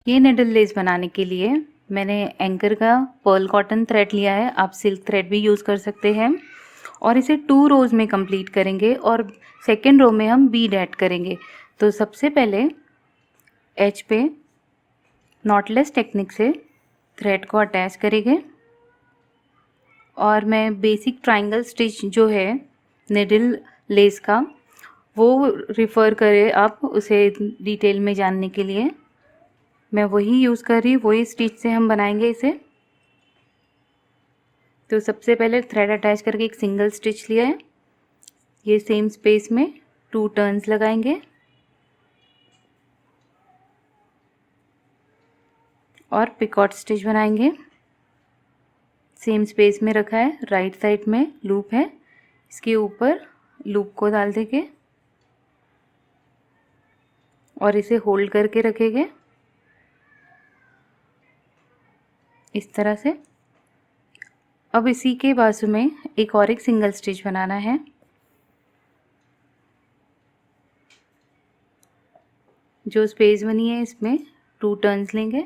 ये needle less बनाने के लिए मैंने एंकर का पर्ल कॉटन थ्रेड लिया है, आप सिल्क थ्रेड भी यूज़ कर सकते हैं। और इसे 2 रोज़ में कंप्लीट करेंगे और सेकेंड रो में हम बीड ऐड करेंगे। तो सबसे पहले एज पे नॉटलेस टेक्निक से थ्रेड को अटैच करेंगे और मैं बेसिक ट्रायंगल स्टिच जो है निडल लेस का वो रिफ़र करें आप उसे डिटेल में जानने के लिए। मैं वही यूज़ कर रही हूँ, वही स्टिच से हम बनाएंगे इसे। तो सबसे पहले थ्रेड अटैच करके एक सिंगल स्टिच लिया है, ये सेम स्पेस में 2 टर्न्स लगाएंगे और पिकॉट स्टिच बनाएंगे। सेम स्पेस में रखा है, राइट साइड में लूप है, इसके ऊपर लूप को डाल देंगे और इसे होल्ड करके रखेंगे इस तरह से। अब इसी के बाजू में एक सिंगल स्टिच बनाना है। जो स्पेस बनी है इसमें 2 टर्न्स लेंगे।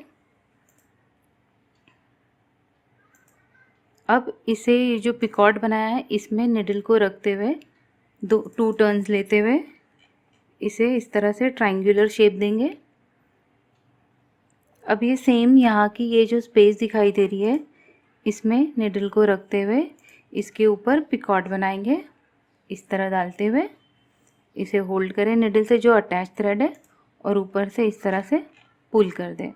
अब इसे ये जो पिकॉट बनाया है इसमें निडल को रखते हुए 2 टर्न्स लेते हुए इसे इस तरह से ट्रायंगुलर शेप देंगे। अब ये सेम यहाँ की ये जो स्पेस दिखाई दे रही है इसमें निडल को रखते हुए इसके ऊपर पिकॉट बनाएंगे इस तरह डालते हुए। इसे होल्ड करें निडल से जो अटैच थ्रेड है और ऊपर से इस तरह से पुल कर दें।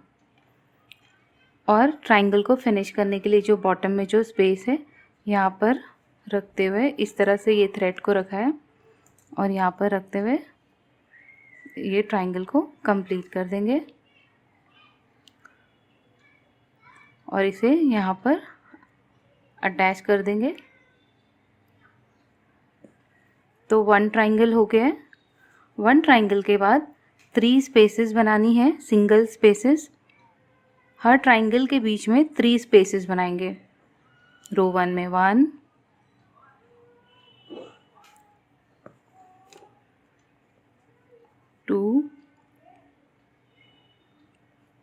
और ट्रायंगल को फिनिश करने के लिए जो बॉटम में जो स्पेस है यहाँ पर रखते हुए इस तरह से ये थ्रेड को रखा है और यहाँ पर रखते हुए ये ट्रायंगल को कंप्लीट कर देंगे और इसे यहाँ पर अटैच कर देंगे। तो 1 ट्रायंगल हो गया है। 1 ट्रायंगल के बाद 3 स्पेसेस बनानी है, सिंगल स्पेसेस। हर ट्रायंगल के बीच में 3 स्पेसेस बनाएंगे। रो 1 में 1, 2,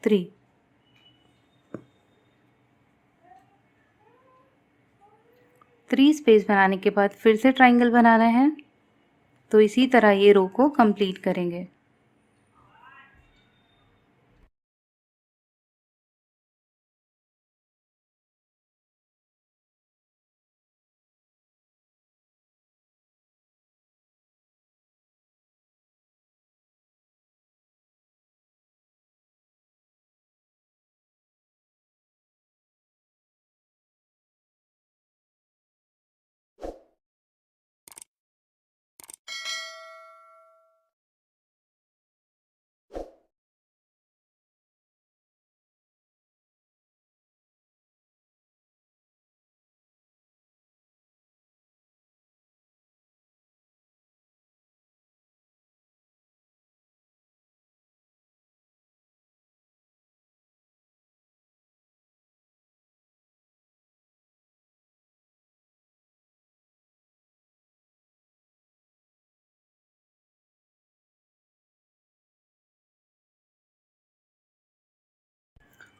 3। 3 स्पेस बनाने के बाद फिर से ट्रायंगल बनाना है। तो इसी तरह ये रो को कंप्लीट करेंगे।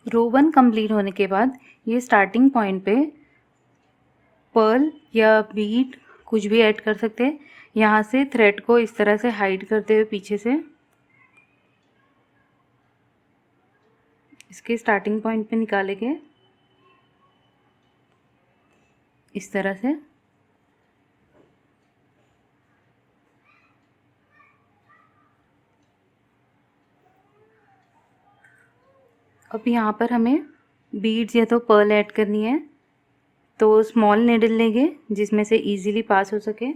रो 1 कंप्लीट होने के बाद ये स्टार्टिंग पॉइंट पे पर्ल या बीड कुछ भी ऐड कर सकते हैं। यहाँ से थ्रेड को इस तरह से हाइड करते हुए पीछे से इसके स्टार्टिंग पॉइंट पे निकालेंगे इस तरह से। अब यहाँ पर हमें बीड्स या तो पर्ल ऐड करनी है, तो स्मॉल निडल लेंगे जिसमें से इजीली पास हो सके।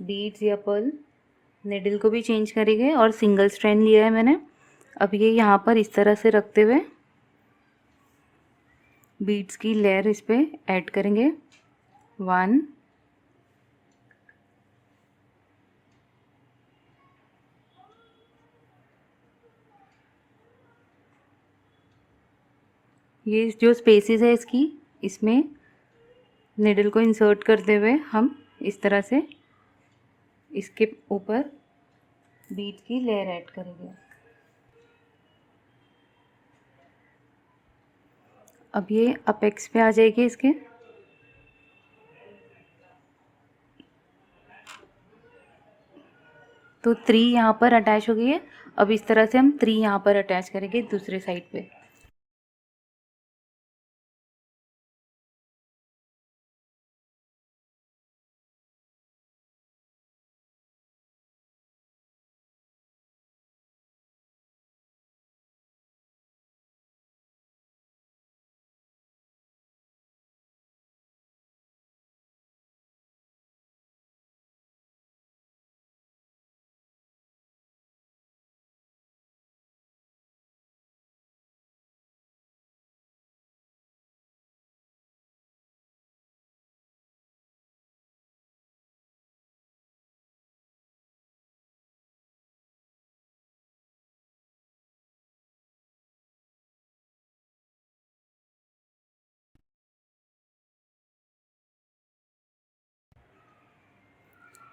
बीड्स या पर्ल निडल को भी चेंज करेंगे और सिंगल स्ट्रैंड लिया है मैंने। अब ये यहाँ पर इस तरह से रखते हुए बीड्स की लेयर इस पे ऐड करेंगे। 1, ये जो स्पेसेस है इसकी इसमें निडल को इंसर्ट करते हुए हम इस तरह से इसके ऊपर बीड की लेयर ऐड करेंगे। अब ये अपेक्स पे आ जाएगी इसके। तो 3 यहाँ पर अटैच हो गई है। अब इस तरह से हम 3 यहाँ पर अटैच करेंगे दूसरे साइड पे।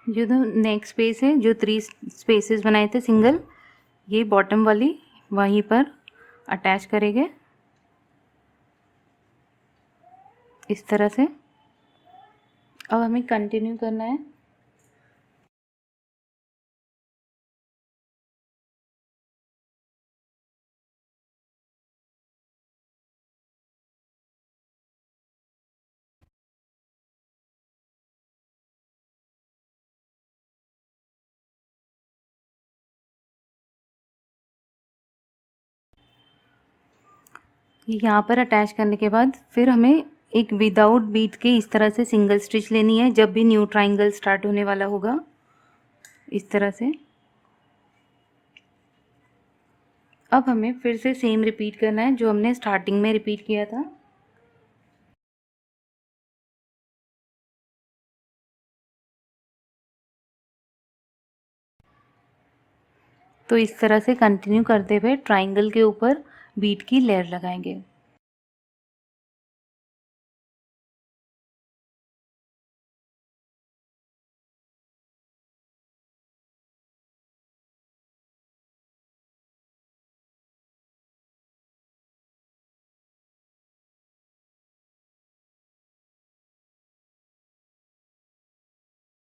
जो तो नेक्स्ट स्पेस है, जो 3 स्पेसेस बनाए थे सिंगल, ये बॉटम वाली वहीं पर अटैच करेंगे इस तरह से। अब हमें कंटिन्यू करना है। यहाँ पर अटैच करने के बाद फिर हमें एक विदाउट बीट के इस तरह से सिंगल स्टिच लेनी है जब भी न्यू ट्रायंगल स्टार्ट होने वाला होगा, इस तरह से। अब हमें फिर से सेम रिपीट करना है जो हमने स्टार्टिंग में रिपीट किया था। तो इस तरह से कंटिन्यू करते हुए ट्रायंगल के ऊपर बीट की लेयर लगाएंगे।